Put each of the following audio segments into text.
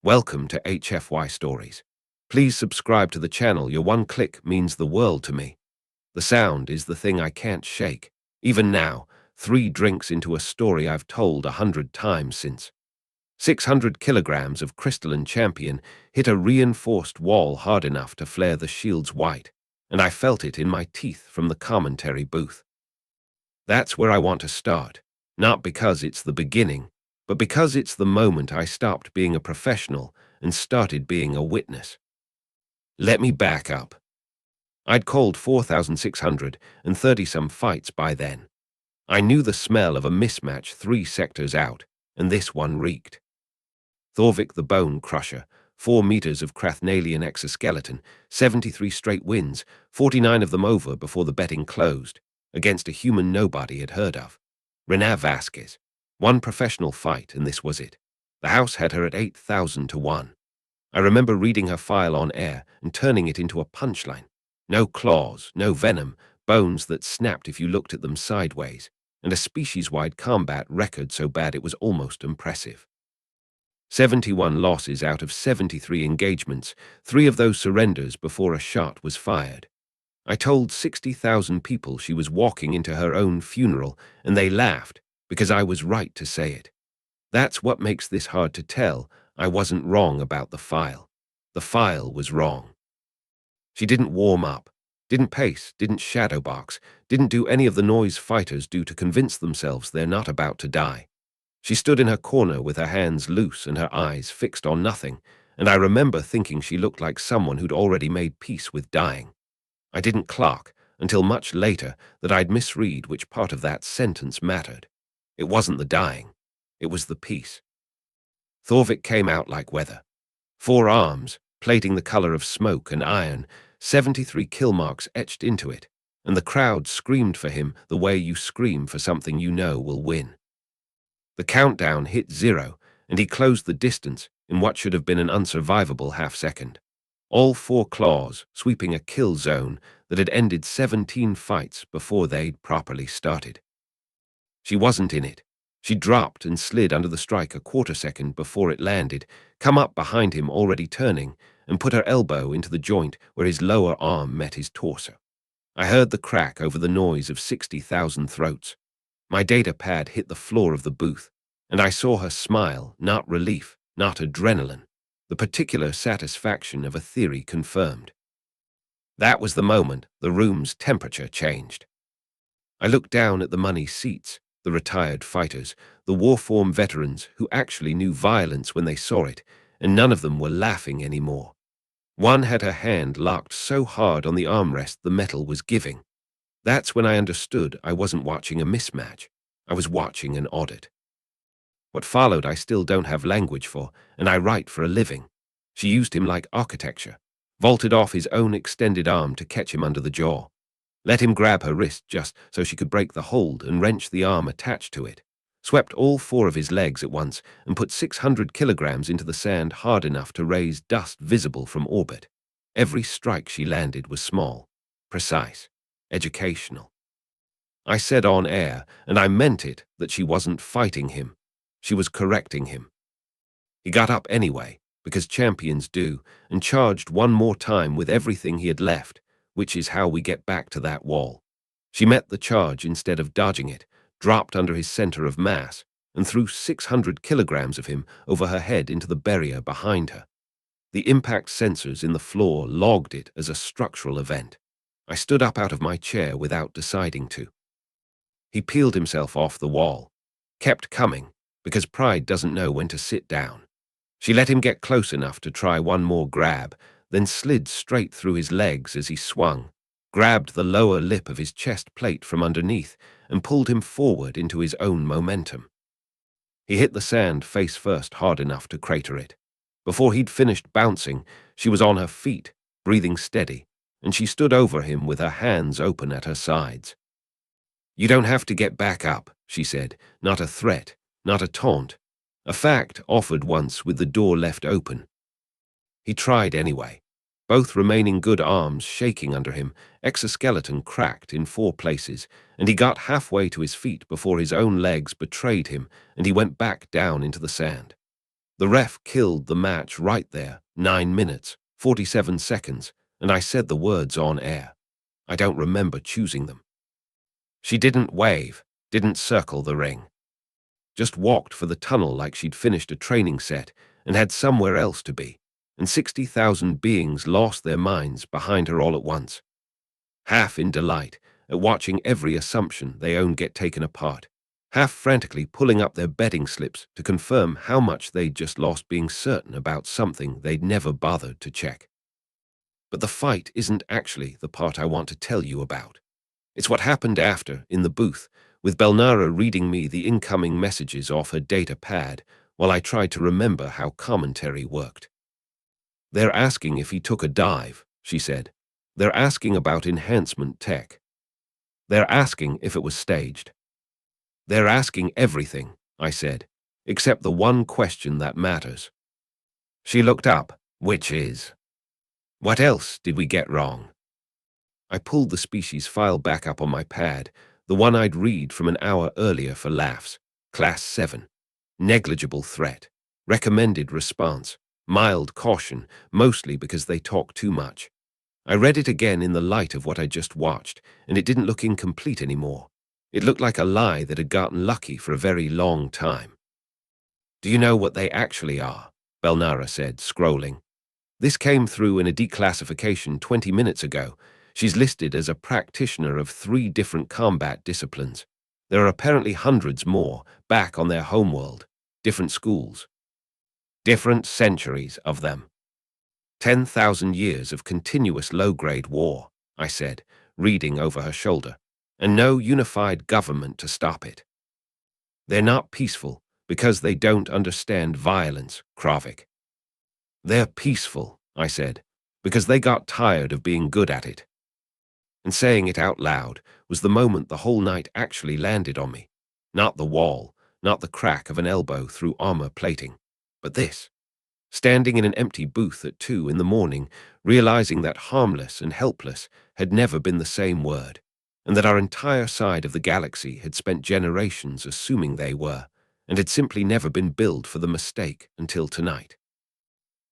Welcome to HFY Stories. Please subscribe to the channel. Your one click means the world to me. The sound is the thing I can't shake. Even now, 3 drinks into a story I've told 100 times since. 600 kilograms of crystalline champion hit a reinforced wall hard enough to flare the shield's white, and I felt it in my teeth from the commentary booth. That's where I want to start, not because it's the beginning, but because it's the moment I stopped being a professional and started being a witness. Let me back up. I'd called 4,630-some fights by then. I knew the smell of a mismatch 3 sectors out, and this one reeked. Thorvik the Bone Crusher, 4 meters of Crathnalian exoskeleton, 73 straight wins, 49 of them over before the betting closed, against a human nobody had heard of. Renee Vasquez. 1 professional fight, and this was it. The house had her at 8,000 to 1. I remember reading her file on air and turning it into a punchline. No claws, no venom, bones that snapped if you looked at them sideways, and a species-wide combat record so bad it was almost impressive. 71 losses out of 73 engagements, 3 of those surrenders before a shot was fired. I told 60,000 people she was walking into her own funeral, and they laughed, because I was right to say it. That's what makes this hard to tell. I wasn't wrong about the file. The file was wrong. She didn't warm up, didn't pace, didn't shadowbox, didn't do any of the noise fighters do to convince themselves they're not about to die. She stood in her corner with her hands loose and her eyes fixed on nothing, and I remember thinking she looked like someone who'd already made peace with dying. I didn't clock, until much later, that I'd misread which part of that sentence mattered. It wasn't the dying. It was the peace. Thorvik came out like weather. 4 arms, plating the color of smoke and iron, 73 kill marks etched into it, and the crowd screamed for him the way you scream for something you know will win. The countdown hit 0, and he closed the distance in what should have been an unsurvivable half-second. All 4 claws sweeping a kill zone that had ended 17 fights before they'd properly started. She wasn't in it. She dropped and slid under the strike a quarter-second before it landed, come up behind him already turning, and put her elbow into the joint where his lower arm met his torso. I heard the crack over the noise of 60,000 throats. My data pad hit the floor of the booth, and I saw her smile, not relief, not adrenaline, the particular satisfaction of a theory confirmed. That was the moment the room's temperature changed. I looked down at the money seats, the retired fighters, the warform veterans who actually knew violence when they saw it, and none of them were laughing anymore. One had her hand locked so hard on the armrest the metal was giving. That's when I understood I wasn't watching a mismatch. I was watching an audit. What followed I still don't have language for, and I write for a living. She used him like architecture, vaulted off his own extended arm to catch him under the jaw. Let him grab her wrist just so she could break the hold and wrench the arm attached to it. Swept all 4 of his legs at once and put 600 kilograms into the sand hard enough to raise dust visible from orbit. Every strike she landed was small, precise, educational. I said on air, and I meant it, that she wasn't fighting him. She was correcting him. He got up anyway, because champions do, and charged one more time with everything he had left, which is how we get back to that wall. She met the charge instead of dodging it, dropped under his center of mass, and threw 600 kilograms of him over her head into the barrier behind her. The impact sensors in the floor logged it as a structural event. I stood up out of my chair without deciding to. He peeled himself off the wall, kept coming, because pride doesn't know when to sit down. She let him get close enough to try one more grab, then slid straight through his legs as he swung, grabbed the lower lip of his chest plate from underneath, and pulled him forward into his own momentum. He hit the sand face first hard enough to crater it. Before he'd finished bouncing, she was on her feet, breathing steady, and she stood over him with her hands open at her sides. "You don't have to get back up," she said, not a threat, not a taunt, a fact offered once with the door left open. He tried anyway, both remaining good arms shaking under him, exoskeleton cracked in 4 places, and he got halfway to his feet before his own legs betrayed him and he went back down into the sand. The ref killed the match right there, 9 minutes, 47 seconds, and I said the words on air. I don't remember choosing them. She didn't wave, didn't circle the ring. Just walked for the tunnel like she'd finished a training set and had somewhere else to be, and 60,000 beings lost their minds behind her all at once, half in delight at watching every assumption they own get taken apart, half frantically pulling up their betting slips to confirm how much they'd just lost being certain about something they'd never bothered to check. But the fight isn't actually the part I want to tell you about. It's what happened after, in the booth, with Belnara reading me the incoming messages off her data pad while I tried to remember how commentary worked. "They're asking if he took a dive," she said. "They're asking about enhancement tech. They're asking if it was staged. They're asking everything," I said, "except the one question that matters." She looked up, which is, "What else did we get wrong?" I pulled the species file back up on my pad, the one I'd read from an hour earlier for laughs. Class 7. Negligible threat. Recommended response. Mild caution, mostly because they talk too much. I read it again in the light of what I just watched, and it didn't look incomplete anymore. It looked like a lie that had gotten lucky for a very long time. "Do you know what they actually are?" Belnara said, scrolling. "This came through in a declassification 20 minutes ago. She's listed as a practitioner of 3 different combat disciplines. There are apparently hundreds more, back on their homeworld, different schools. Different centuries of them. 10,000 years of continuous low-grade war," I said, reading over her shoulder, "and no unified government to stop it. They're not peaceful because they don't understand violence, Kravik. They're peaceful," I said, "because they got tired of being good at it." And saying it out loud was the moment the whole night actually landed on me. Not the wall, not the crack of an elbow through armor plating, but this. Standing in an empty booth at 2 in the morning, realizing that harmless and helpless had never been the same word, and that our entire side of the galaxy had spent generations assuming they were, and had simply never been billed for the mistake until tonight.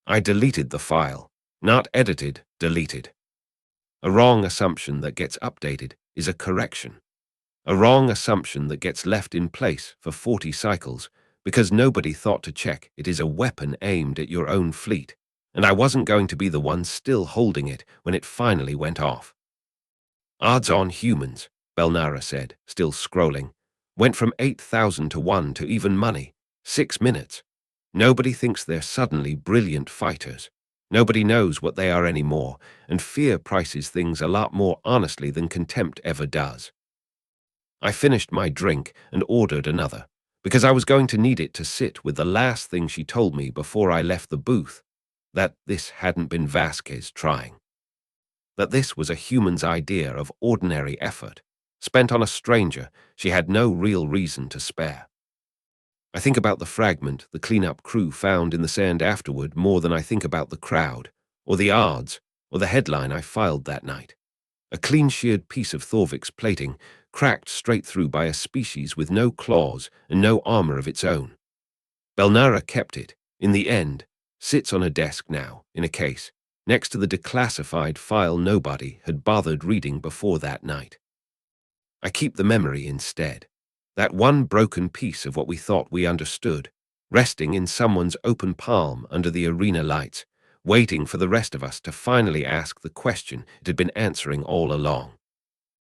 I deleted the file. Not edited, deleted. A wrong assumption that gets updated is a correction. A wrong assumption that gets left in place for 40 cycles because nobody thought to check it is a weapon aimed at your own fleet, and I wasn't going to be the one still holding it when it finally went off. "Odds on humans," Belnara said, still scrolling, "went from 8,000 to 1 to even money. 6 minutes. Nobody thinks they're suddenly brilliant fighters. Nobody knows what they are anymore, and fear prices things a lot more honestly than contempt ever does." I finished my drink and ordered another, because I was going to need it to sit with the last thing she told me before I left the booth, that this hadn't been Vasquez trying. That this was a human's idea of ordinary effort, spent on a stranger she had no real reason to spare. I think about the fragment the cleanup crew found in the sand afterward more than I think about the crowd, or the odds, or the headline I filed that night. A clean-sheared piece of Thorvik's plating, cracked straight through by a species with no claws and no armor of its own. Belnara kept it, in the end, sits on a desk now, in a case, next to the declassified file nobody had bothered reading before that night. I keep the memory instead. That one broken piece of what we thought we understood, resting in someone's open palm under the arena lights, waiting for the rest of us to finally ask the question it had been answering all along.